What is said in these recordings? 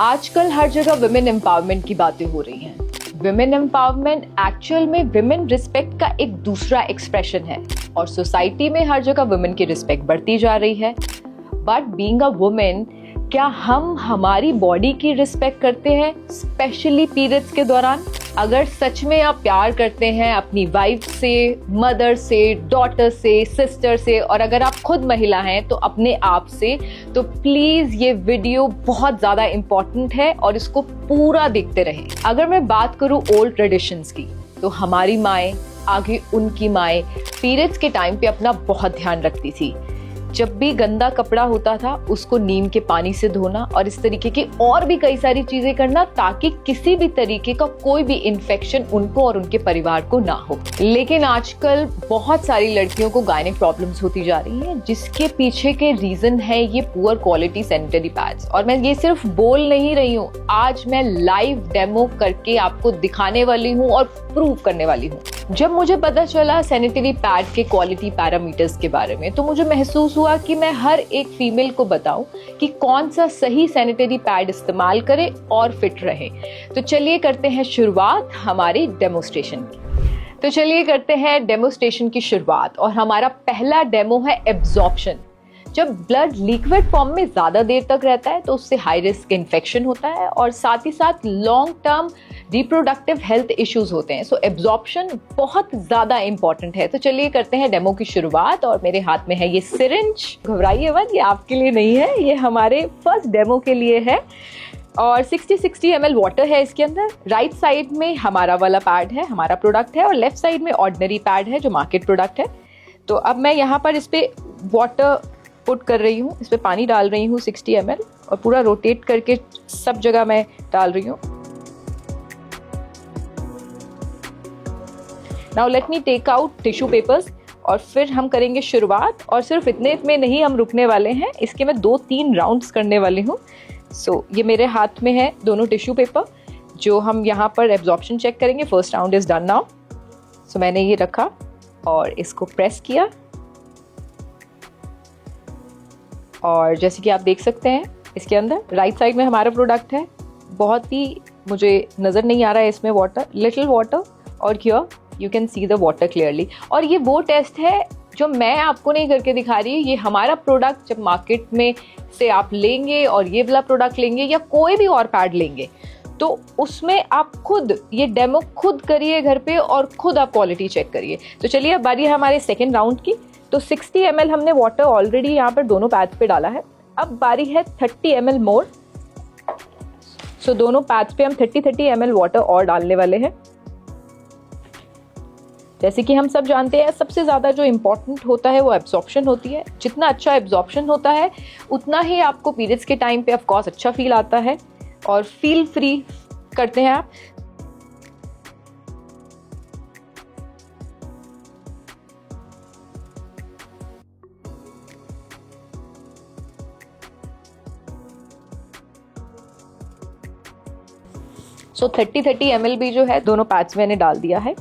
आजकल हर जगह women empowerment की बातें हो रही हैं। विमेन एम्पावरमेंट एक्चुअल में विमेन रिस्पेक्ट का एक दूसरा एक्सप्रेशन है और सोसाइटी में हर जगह विमेन की रिस्पेक्ट बढ़ती जा रही है। बट बीइंग अ वुमेन, क्या हम हमारी बॉडी की रिस्पेक्ट करते हैं, स्पेशली पीरियड्स के दौरान? अगर सच में आप प्यार करते हैं अपनी वाइफ से, मदर से, डॉटर से, सिस्टर से, और अगर आप खुद महिला हैं तो अपने आप से, तो प्लीज ये वीडियो बहुत ज्यादा इंपॉर्टेंट है और इसको पूरा देखते रहें। अगर मैं बात करूं ओल्ड ट्रेडिशंस की, तो हमारी माएँ, आगे उनकी माएँ पीरियड्स के टाइम पे अपना बहुत ध्यान रखती थी। जब भी गंदा कपड़ा होता था उसको नीम के पानी से धोना और इस तरीके की और भी कई सारी चीजें करना ताकि किसी भी तरीके का कोई भी इन्फेक्शन उनको और उनके परिवार को ना हो। लेकिन आजकल बहुत सारी लड़कियों को गायनिक प्रॉब्लम्स होती जा रही हैं, जिसके पीछे के रीजन है ये पुअर क्वालिटी सैनिटरी पैड्स। और मैं ये सिर्फ बोल नहीं रही हूँ, आज मैं लाइव डेमो करके आपको दिखाने वाली हूँ और प्रूव करने वाली हूँ। जब मुझे पता चला सैनिटरी पैड के क्वालिटी पैरामीटर्स के बारे में, तो मुझे महसूस हुआ कि मैं हर एक फीमेल को बताऊं कि कौन सा सही सैनिटरी पैड इस्तेमाल करे और फिट रहे। तो चलिए करते हैं शुरुआत हमारी डेमोस्ट्रेशन की। शुरुआत और हमारा पहला डेमो है एब्जॉर्प्शन। जब ब्लड लिक्विड फॉर्म में ज्यादा देर तक रहता है तो उससे हाई रिस्क इन्फेक्शन होता है और साथ ही साथ long term reproductive health issues होते हैं। सो एब्जॉर्प्शन बहुत ज्यादा इंपॉर्टेंट है। तो चलिए करते हैं डेमो की शुरुआत। और मेरे हाथ में है ये सिरिंज। घबराइए मत, ये आपके लिए नहीं है, ये हमारे फर्स्ट डेमो के लिए है। और 60 ml वाटर है इसके अंदर। राइट साइड में हमारा वाला पैड है, हमारा प्रोडक्ट है, और लेफ्ट साइड में ऑर्डिनरी पैड है जो मार्केट प्रोडक्ट है। तो अब मैं यहाँ पर इस पे वाटर पुट कर रही हूँ, इस पे पानी डाल रही हूँ 60 ml, और पूरा रोटेट करके सब जगह मैं डाल रही हूँ। Now let me take out tissue papers और फिर हम करेंगे शुरुआत। और सिर्फ इतने में नहीं हम रुकने वाले हैं, इसके मैं 2-3 राउंड्स करने वाली हूँ। सो ये मेरे हाथ में है दोनों टिश्यू पेपर जो हम यहाँ पर एब्जॉर्प्शन चेक करेंगे। First round is done now. So मैंने ये रखा और इसको प्रेस किया, और जैसे कि आप देख सकते हैं इसके अंदर राइट साइड में हमारा प्रोडक्ट है। बहुत ही मुझे नज़र नहीं आ रहा है इसमें वाटर, लिटिल वाटर, और here you can see the water clearly. और ये वो टेस्ट है जो मैं आपको नहीं करके दिखा रही, ये हमारा प्रोडक्ट जब मार्केट में से आप लेंगे और ये वाला प्रोडक्ट लेंगे या कोई भी और पैड लेंगे, तो उसमें आप खुद ये डेमो खुद करिए घर पे और खुद आप क्वालिटी चेक करिए। तो चलिए अब बारी है हमारे सेकेंड राउंड की। तो 60 ml हमने वाटर ऑलरेडी यहाँ पर दोनों पैड्स पे डाला है। अब बारी है 30 ml मोर। सो दोनों पैड्स पे हम 30 ml वाटर और डालने वाले हैं। जैसे कि हम सब जानते हैं, सबसे ज्यादा जो इम्पोर्टेंट होता है वो एब्जॉर्प्शन होती है। जितना अच्छा एब्जॉर्प्शन होता है उतना ही आपको पीरियड्स के टाइम पे ऑफ कोर्स अच्छा फील आता है और फील फ्री करते हैं आप। सो 30 ml भी जो है दोनों पैड्स मैंने डाल दिया है।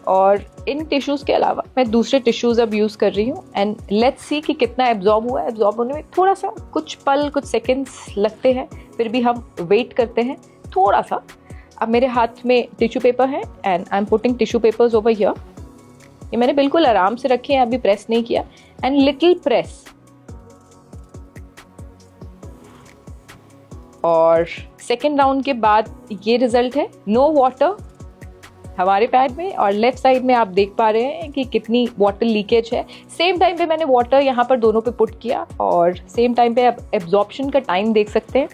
और इन टिश्यूज के अलावा मैं दूसरे टिश्यूज अब यूज कर रही हूँ। एंड लेट्स सी कि कितना एब्जॉर्ब हुआ है। एब्जॉर्ब होने में थोड़ा सा कुछ पल, कुछ सेकेंड्स लगते हैं, फिर भी हम वेट करते हैं थोड़ा सा। अब मेरे हाथ में टिश्यू पेपर है and I am putting tissue papers over here. ये मैंने बिल्कुल आराम से रखे हैं, अभी प्रेस नहीं किया। And little press. और सेकेंड राउंड के बाद ये रिजल्ट है, नो वाटर हमारे पैड में, और लेफ्ट साइड में आप देख पा रहे हैं कि कितनी वाटर लीकेज है। सेम टाइम पे मैंने वाटर यहाँ पर दोनों पे पुट किया और सेम टाइम पे आप एब्जॉर्प्शन का टाइम देख सकते हैं।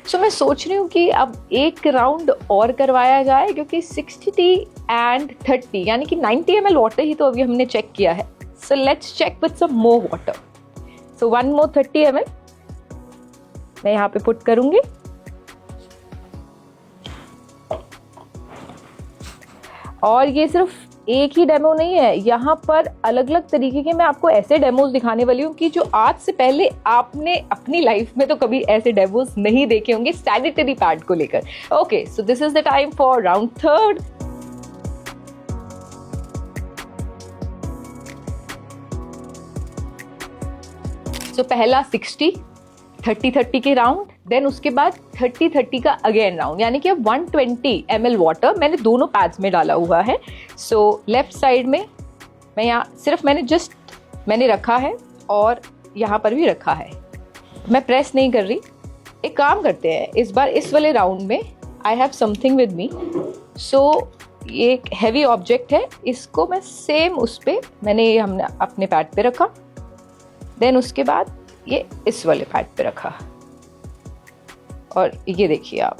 सो मैं सोच रही हूँ कि अब एक राउंड और करवाया जाए, क्योंकि 60 and 30 यानी कि 90 ml वाटर ही तो अभी हमने चेक किया है। So let's check with some more water. So 1 more 30 ml मैं यहाँ पे पुट करूंगी। और ये सिर्फ एक ही डेमो नहीं है, यहाँ पर अलग अलग तरीके के मैं आपको ऐसे डेमोज दिखाने वाली हूँ कि जो आज से पहले आपने अपनी लाइफ में तो कभी ऐसे डेमोज नहीं देखे होंगे सैनिटरी पैड को लेकर। Okay, so this is the time for round third. So पहला 60, 30-30 के राउंड, देन उसके बाद 30-30 का अगेन राउंड, यानी कि अब 120 ml वाटर मैंने दोनों पैड्स में डाला हुआ है। सो लेफ्ट साइड में मैं यहाँ सिर्फ मैंने रखा है और यहाँ पर भी रखा है, मैं प्रेस नहीं कर रही। एक काम करते हैं, इस बार इस वाले राउंड में I have something with me. So ये एक हैवी ऑब्जेक्ट है, इसको मैं सेम उस पे हमने अपने पैड पे रखा, देन उसके बाद ये इस वाले पैड पे रखा, और ये देखिए आप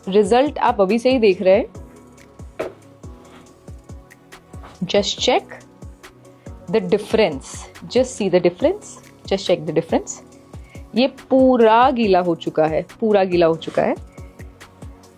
रिजल्ट आप अभी से ही देख रहे हैं। Just check the difference, just see the difference, just check the difference. ये पूरा गीला हो चुका है, पूरा गीला हो चुका है।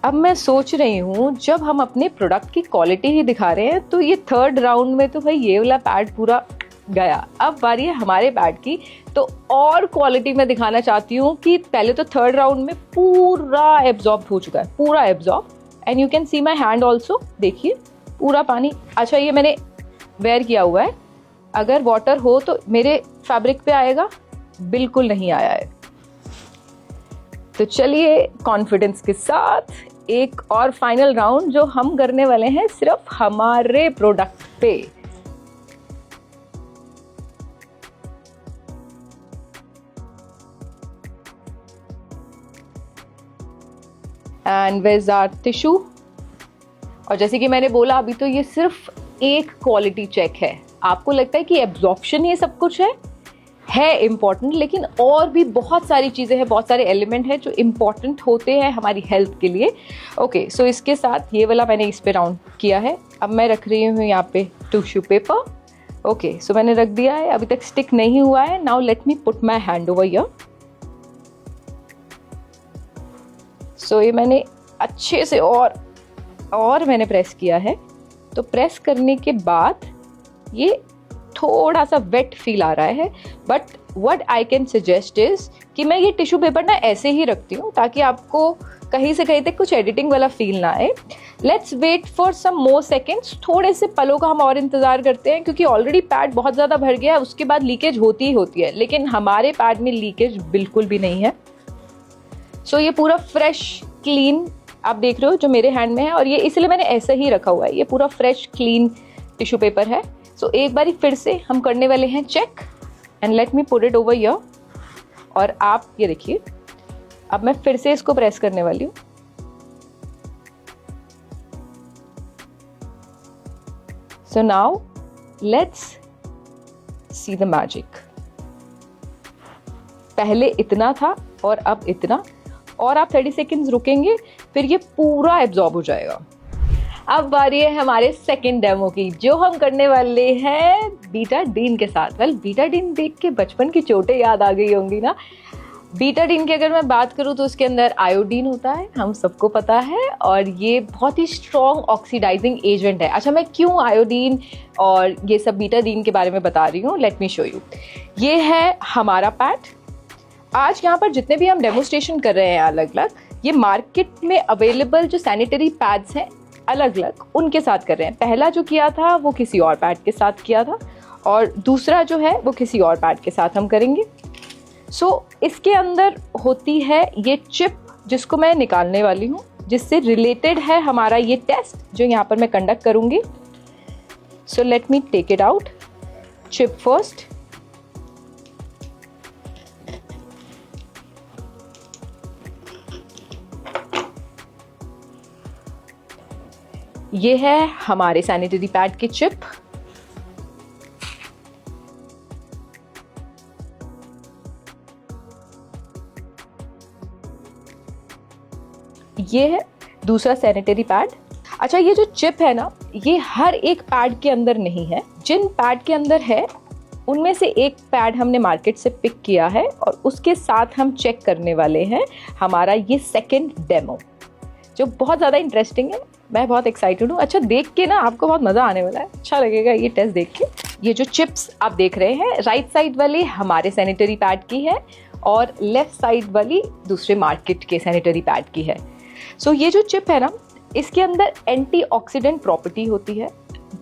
अब मैं सोच रही हूँ जब हम अपने प्रोडक्ट की क्वालिटी ही दिखा रहे हैं तो ये थर्ड राउंड में तो भाई ये वाला पैड पूरा गया, अब बारी है हमारे पैड की। तो और क्वालिटी में दिखाना चाहती हूँ कि पहले तो थर्ड राउंड में पूरा एब्जॉर्ब हो चुका है, पूरा absorb, and you can see my hand also, देखिए पूरा पानी। अच्छा ये मैंने वेयर किया हुआ है, अगर वाटर हो तो मेरे फैब्रिक पे आएगा, बिल्कुल नहीं आया है। तो चलिए कॉन्फिडेंस के साथ एक और फाइनल राउंड जो हम करने वाले हैं सिर्फ हमारे प्रोडक्ट पे। And where is our tissue. और जैसे कि मैंने बोला अभी तो ये सिर्फ एक क्वालिटी चेक है। आपको लगता है कि एब्जॉर्प्शन ये सब कुछ है इम्पॉर्टेंट, लेकिन और भी बहुत सारी चीज़ें हैं, बहुत सारे एलिमेंट हैं जो इम्पॉर्टेंट होते हैं हमारी हेल्थ के लिए। ओके, सो इसके साथ ये वाला मैंने इस पे राउंड किया है। अब मैं रख रही हूँ यहाँ पे टिश्यू पेपर। ओके, सो मैंने रख दिया है, अभी तक स्टिक नहीं हुआ है। Now let me put my hand over here. So ये मैंने अच्छे से और मैंने प्रेस किया है। तो प्रेस करने के बाद ये थोड़ा सा वेट फील आ रहा है, but what I can suggest is कि मैं ये टिश्यू पेपर ना ऐसे ही रखती हूँ ताकि आपको कहीं से कहीं तक कुछ एडिटिंग वाला फील ना आए। Let's wait for some more seconds, थोड़े से पलों का हम और इंतजार करते हैं, क्योंकि ऑलरेडी पैड बहुत ज़्यादा भर गया है, उसके बाद लीकेज होती ही होती है, लेकिन हमारे पैड में लीकेज बिल्कुल भी नहीं है। सो ये पूरा फ्रेश क्लीन आप देख रहे हो जो मेरे हैंड में है, और ये इसलिए मैंने ऐसे ही रखा हुआ है, ये पूरा फ्रेश क्लीन टिश्यू पेपर है। सो एक बारी फिर से हम करने वाले हैं check, and let me put it over here. और आप ये देखिए, अब मैं फिर से इसको प्रेस करने वाली हूँ। So now let's see the magic. पहले इतना था और अब इतना, और आप 30 सेकेंड्स रुकेंगे, फिर ये पूरा एब्जॉर्ब हो जाएगा। अब बारी है हमारे सेकंड डेमो की, जो हम करने वाले हैं बीटाडीन के साथ। वेल, बीटाडीन देख के बचपन की चोटें याद आ गई होंगी ना। बीटाडीन की अगर मैं बात करूँ तो उसके अंदर आयोडीन होता है, हम सबको पता है, और ये बहुत ही स्ट्रॉन्ग ऑक्सीडाइजिंग एजेंट है। अच्छा, मैं क्यों आयोडीन और ये सब बीटाडीन के बारे में बता रही हूँ, लेट मी शो यू। ये है हमारा पैड। आज यहाँ पर जितने भी हम डेमोस्ट्रेशन कर रहे हैं अलग अलग, ये मार्केट में अवेलेबल जो सैनिटरी पैड्स हैं अलग अलग, उनके साथ कर रहे हैं। पहला जो किया था वो किसी और पैड के साथ किया था, और दूसरा जो है वो किसी और पैड के साथ हम करेंगे। सो इसके अंदर होती है ये चिप, जिसको मैं निकालने वाली हूँ, जिससे रिलेटेड है हमारा ये टेस्ट जो यहाँ पर मैं कंडक्ट करूँगी। So let me take it out. Chip first. ये है हमारे सैनिटरी पैड की चिप। ये है दूसरा सैनिटरी पैड। अच्छा, ये जो चिप है ना, ये हर एक पैड के अंदर नहीं है। जिन पैड के अंदर है उनमें से एक पैड हमने मार्केट से पिक किया है, और उसके साथ हम चेक करने वाले हैं हमारा ये सेकंड डेमो, जो बहुत ज़्यादा इंटरेस्टिंग है। मैं बहुत एक्साइटेड हूँ। अच्छा, देख के ना आपको बहुत मज़ा आने वाला है, अच्छा लगेगा ये टेस्ट देख के। ये जो चिप्स आप देख रहे हैं, राइट साइड वाली हमारे सैनिटरी पैड की है, और लेफ्ट साइड वाली दूसरे मार्केट के सैनिटरी पैड की है। सो ये जो चिप है ना, इसके अंदर एंटीऑक्सीडेंट प्रॉपर्टी होती है।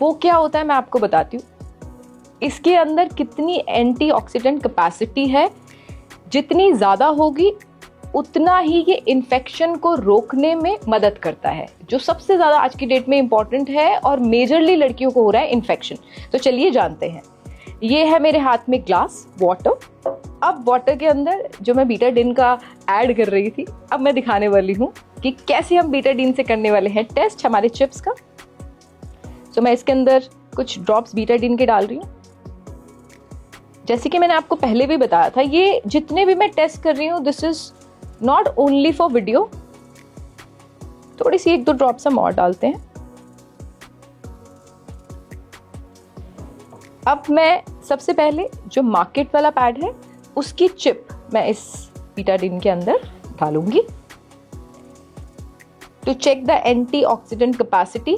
वो क्या होता है मैं आपको बताती हूँ। इसके अंदर कितनी एंटीऑक्सीडेंट कैपेसिटी है जितनी ज़्यादा होगी उतना ही ये इन्फेक्शन को रोकने में मदद करता है, जो सबसे ज़्यादा आज की डेट में इम्पॉर्टेंट है और मेजरली लड़कियों को हो रहा है इन्फेक्शन। तो चलिए जानते हैं। ये है मेरे हाथ में ग्लास वाटर। अब वाटर के अंदर जो मैं बीटाडीन का ऐड कर रही थी, अब मैं दिखाने वाली हूँ कि कैसे हम बीटाडीन से करने वाले हैं टेस्ट हमारे चिप्स का। तो मैं इसके अंदर कुछ ड्रॉप्स बीटाडीन के डाल रही हूँ। जैसे कि मैंने आपको पहले भी बताया था, ये जितने भी मैं टेस्ट कर रही हूँ this is not only for video. थोड़ी सी 1-2 ड्रॉप्स हम और डालते हैं। अब मैं सबसे पहले जो मार्केट वाला पैड है उसकी चिप मैं इस बीटाडीन के अंदर डालूंगी to check the antioxidant capacity,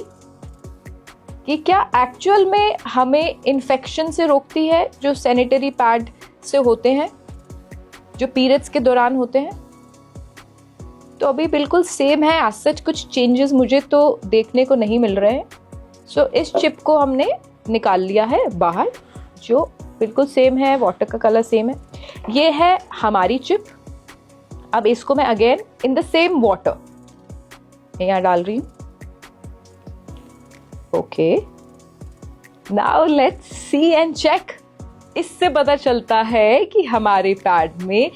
कि क्या एक्चुअल में हमें इन्फेक्शन से रोकती है जो सैनिटरी पैड से होते हैं, जो पीरियड्स के दौरान होते हैं। तो अभी बिल्कुल सेम है, आज सच कुछ चेंजेस मुझे तो देखने को नहीं मिल रहे हैं। सो इस चिप को हमने निकाल लिया है बाहर, जो बिल्कुल सेम है, वाटर का कलर सेम है। ये है हमारी चिप। अब इसको मैं again in the same water यहाँ डाल रही हूँ। Okay, now let's see and check. इससे पता चलता है कि हमारे पैड में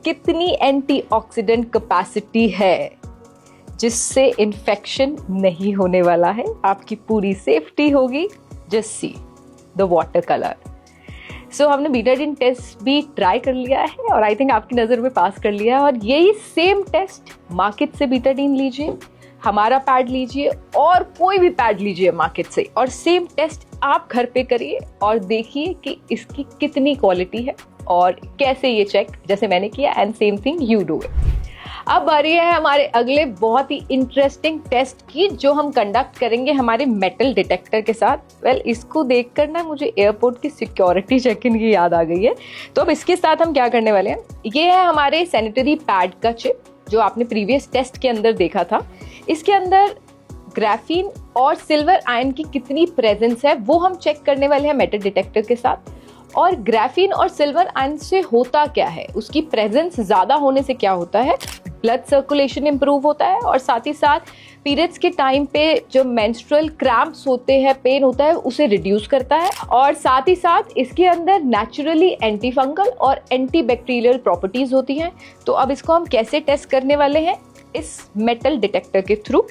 कितनी एंटीऑक्सीडेंट कैपेसिटी है, जिससे इन्फेक्शन नहीं होने वाला है, आपकी पूरी सेफ्टी होगी। Just see the water colour. So हमने बीटाडीन टेस्ट भी ट्राई कर लिया है और आई थिंक आपकी नज़र में पास कर लिया है। और यही सेम टेस्ट मार्केट से बीटाडीन लीजिए, हमारा पैड लीजिए और कोई भी पैड लीजिए मार्केट से, और सेम टेस्ट आप घर पे करिए और देखिए कि इसकी कितनी क्वालिटी है और कैसे ये चेक जैसे मैंने किया, and same thing you do it. अब बारी है हमारे अगले बहुत ही इंटरेस्टिंग टेस्ट की, जो हम कंडक्ट करेंगे हमारे मेटल डिटेक्टर के साथ। इसको देखकर ना मुझे एयरपोर्ट की सिक्योरिटी चेक इन की याद आ गई है। तो अब इसके साथ हम क्या करने वाले हैं, ये है हमारे सैनिटरी पैड का चिप जो आपने प्रीवियस टेस्ट के अंदर देखा था। इसके अंदर ग्राफीन और सिल्वर आयन की कितनी प्रेजेंस है वो हम चेक करने वाले हैं मेटल डिटेक्टर के साथ। और ग्राफीन और सिल्वर आयन से होता क्या है, उसकी प्रेजेंस ज़्यादा होने से क्या होता है, ब्लड सर्कुलेशन इंप्रूव होता है, और साथ ही साथ पीरियड्स के टाइम पे जो मेंस्ट्रुअल क्रैम्प्स होते हैं, पेन होता है, उसे रिड्यूस करता है। और साथ ही साथ इसके अंदर नेचुरली एंटी फंगल और एंटी बैक्टीरियल प्रॉपर्टीज होती हैं। तो अब इसको हम कैसे टेस्ट करने वाले हैं, इस मेटल डिटेक्टर के थ्रू।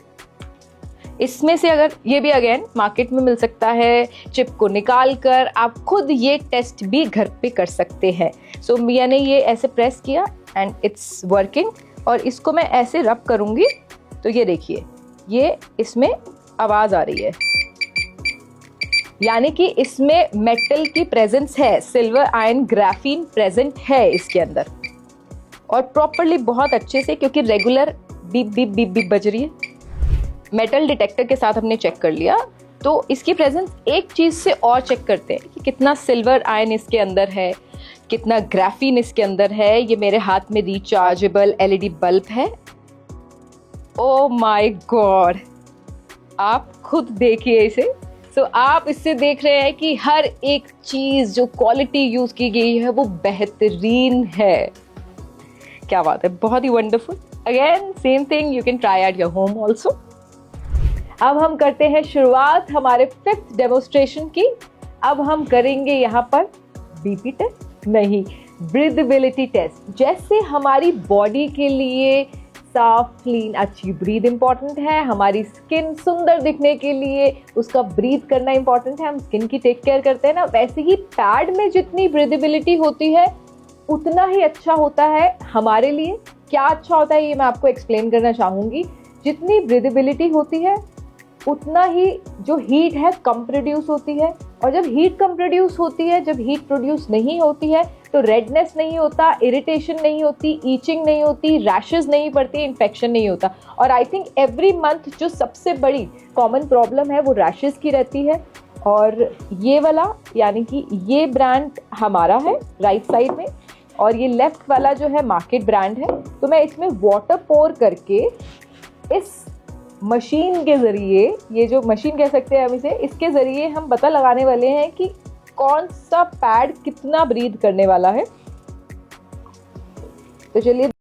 इसमें से अगर ये भी अगेन मार्केट में मिल सकता है, चिप को निकाल कर आप खुद ये टेस्ट भी घर पे कर सकते हैं। सो मैंने ये ऐसे प्रेस किया एंड इट्स वर्किंग, और इसको मैं ऐसे रब करूंगी तो ये देखिए, ये इसमें आवाज आ रही है, यानी कि इसमें मेटल की प्रेजेंस है, सिल्वर आयन ग्राफीन प्रेजेंट है इसके अंदर, और प्रॉपरली बहुत अच्छे से, क्योंकि regular beep beep beep beep बज रही है। मेटल डिटेक्टर के साथ हमने चेक कर लिया, तो इसकी प्रेजेंस एक चीज से और चेक करते हैं कि कितना सिल्वर आयन इसके अंदर है, कितना ग्राफीन इसके अंदर है। ये मेरे हाथ में रिचार्जेबल एलईडी बल्ब है। ओ माय गॉड, आप खुद देखिए इसे। सो आप इससे देख रहे हैं कि हर एक चीज जो क्वालिटी यूज की गई है वो बेहतरीन है। क्या बात है, बहुत ही wonderful. Again same thing you can try at your home also. अब हम करते हैं शुरुआत हमारे 5th डेमोस्ट्रेशन की। अब हम करेंगे यहाँ पर बीपी टेस्ट नहीं, ब्रीदेबिलिटी टेस्ट। जैसे हमारी बॉडी के लिए साफ, क्लीन, अच्छी ब्रीद इंपॉर्टेंट है, हमारी स्किन सुंदर दिखने के लिए उसका ब्रीद करना इंपॉर्टेंट है, हम स्किन की टेक केयर करते हैं ना, वैसे ही पैड में जितनी ब्रीदेबिलिटी होती है उतना ही अच्छा होता है हमारे लिए। क्या अच्छा होता है ये मैं आपको एक्सप्लेन करना चाहूँगी। जितनी ब्रीदेबिलिटी होती है उतना ही जो हीट है कम प्रोड्यूस होती है, और जब हीट कम प्रोड्यूस होती है, जब हीट प्रोड्यूस नहीं होती है तो रेडनेस नहीं होता, इरिटेशन नहीं होती, ईचिंग नहीं होती, रैशेस नहीं पड़ती, इन्फेक्शन नहीं होता। और आई थिंक एवरी मंथ जो सबसे बड़ी कॉमन प्रॉब्लम है वो रैशेस की रहती है। और ये वाला यानी कि ये ब्रांड हमारा है राइट साइड में, और ये लेफ्ट वाला जो है मार्केट ब्रांड है। तो मैं इसमें वाटर पोर करके इस मशीन के ज़रिए, ये जो मशीन कह सकते हैं हम इसे, इसके ज़रिए हम पता लगाने वाले हैं कि कौन सा पैड कितना ब्रीद करने वाला है। तो चलिए